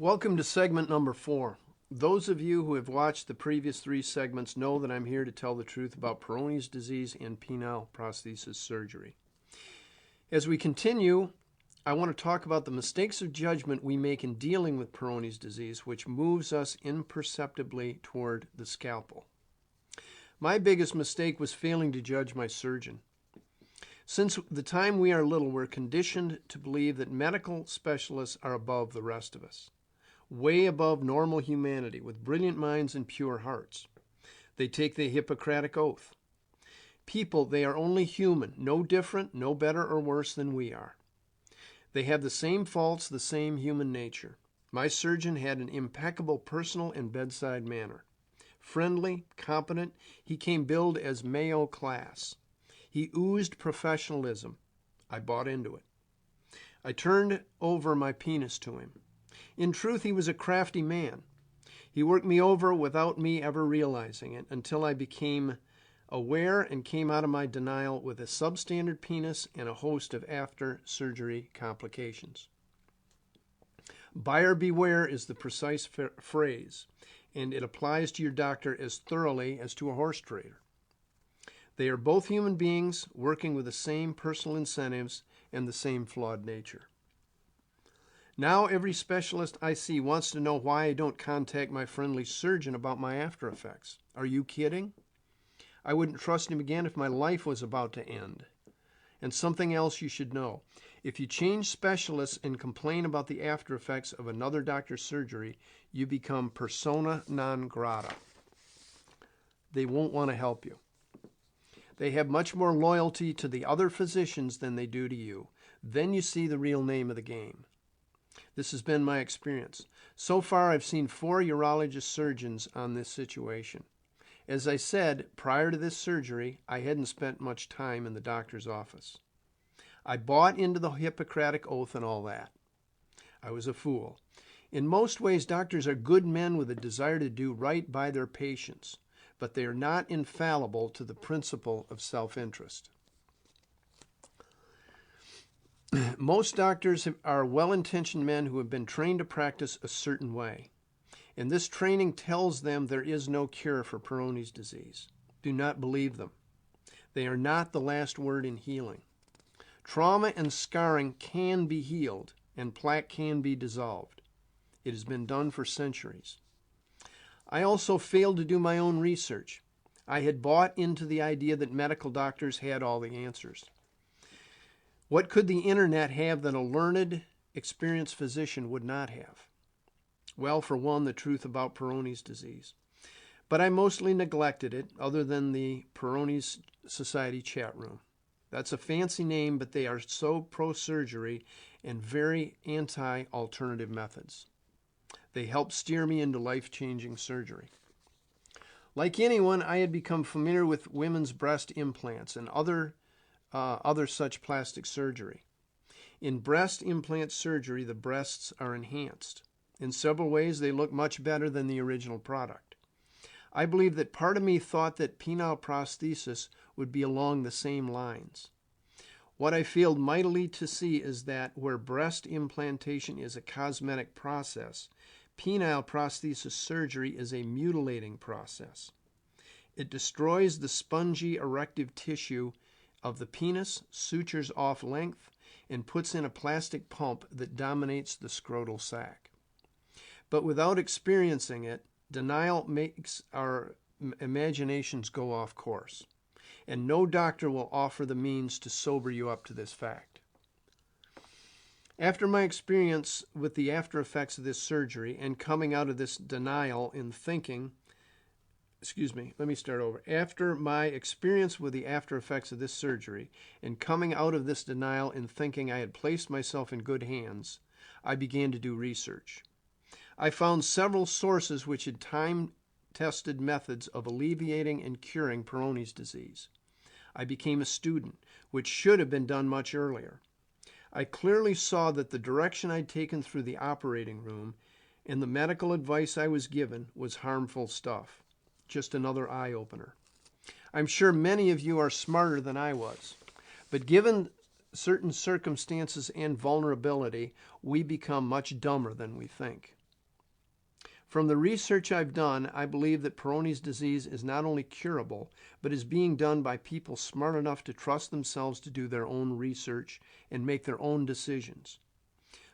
Welcome to segment number 4. Those of you who have watched the previous 3 segments know that I'm here to tell the truth about Peyronies disease and penile prosthesis surgery. As we continue, I want to talk about the mistakes of judgment we make in dealing with Peyronies disease, which moves us imperceptibly toward the scalpel. My biggest mistake was failing to judge my surgeon. Since the time we are little, we're conditioned to believe that medical specialists are above the rest of us, way above normal humanity, with brilliant minds and pure hearts. They take the Hippocratic Oath. People, they are only human, no different, no better or worse than we are. They have the same faults, the same human nature. My surgeon had an impeccable personal and bedside manner. Friendly, competent, he came billed as Mayo class. He oozed professionalism. I bought into it. I turned over my penis to him. In truth, he was a crafty man. He worked me over without me ever realizing it until I became aware and came out of my denial with a substandard penis and a host of after-surgery complications. Buyer beware is the precise phrase, and it applies to your doctor as thoroughly as to a horse trader. They are both human beings working with the same personal incentives and the same flawed nature. Now every specialist I see wants to know why I don't contact my friendly surgeon about my after effects. Are you kidding? I wouldn't trust him again if my life was about to end. And something else you should know. If you change specialists and complain about the after effects of another doctor's surgery, you become persona non grata. They won't want to help you. They have much more loyalty to the other physicians than they do to you. Then you see the real name of the game. This has been my experience. So far, I've seen 4 urologist surgeons on this situation. As I said, prior to this surgery, I hadn't spent much time in the doctor's office. I bought into the Hippocratic Oath and all that. I was a fool. In most ways, doctors are good men with a desire to do right by their patients, but they are not infallible to the principle of self-interest. Most doctors are well-intentioned men who have been trained to practice a certain way, and this training tells them there is no cure for Peyronies disease. Do not believe them. They are not the last word in healing. Trauma and scarring can be healed, and plaque can be dissolved. It has been done for centuries. I also failed to do my own research. I had bought into the idea that medical doctors had all the answers. What could the internet have that a learned, experienced physician would not have? Well, for one, the truth about Peyronies disease. But I mostly neglected it, other than the Peyronies Society chat room. That's a fancy name, but they are so pro-surgery and very anti-alternative methods. They helped steer me into life-changing surgery. Like anyone, I had become familiar with women's breast implants and other such plastic surgery. In breast implant surgery, the breasts are enhanced. In several ways, they look much better than the original product. I believe that part of me thought that penile prosthesis would be along the same lines. What I failed mightily to see is that where breast implantation is a cosmetic process, penile prosthesis surgery is a mutilating process. It destroys the spongy erective tissue of the penis, sutures off length, and puts in a plastic pump that dominates the scrotal sac. But without experiencing it, denial makes our imaginations go off course, and no doctor will offer the means to sober you up to this fact. After my experience with the after effects of this surgery and coming out of this denial in thinking, After my experience with the after effects of this surgery and coming out of this denial in thinking I had placed myself in good hands, I began to do research. I found several sources which had time-tested methods of alleviating and curing Peyronies disease. I became a student, which should have been done much earlier. I clearly saw that the direction I'd taken through the operating room and the medical advice I was given was harmful stuff. Just another eye-opener. I'm sure many of you are smarter than I was, but given certain circumstances and vulnerability, we become much dumber than we think. From the research I've done, I believe that Peyronie's disease is not only curable, but is being done by people smart enough to trust themselves to do their own research and make their own decisions.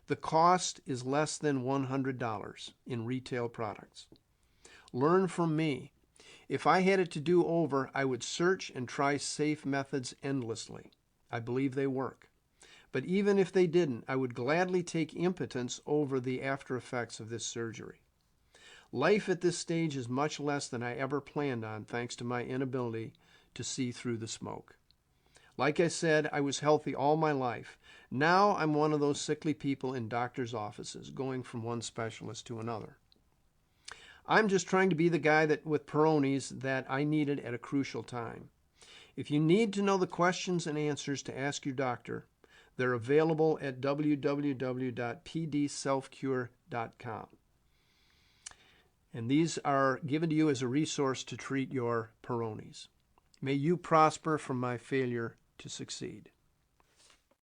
The cost is less than $100 in retail products. Learn from me. If I had it to do over, I would search and try safe methods endlessly. I believe they work. But even if they didn't, I would gladly take impotence over the after effects of this surgery. Life at this stage is much less than I ever planned on, thanks to my inability to see through the smoke. Like I said, I was healthy all my life. Now I'm one of those sickly people in doctors' offices, going from one specialist to another. I'm just trying to be the guy with Peyronie's that I needed at a crucial time. If you need to know the questions and answers to ask your doctor, they're available at www.pdselfcure.com. And these are given to you as a resource to treat your Peyronie's. May you prosper from my failure to succeed.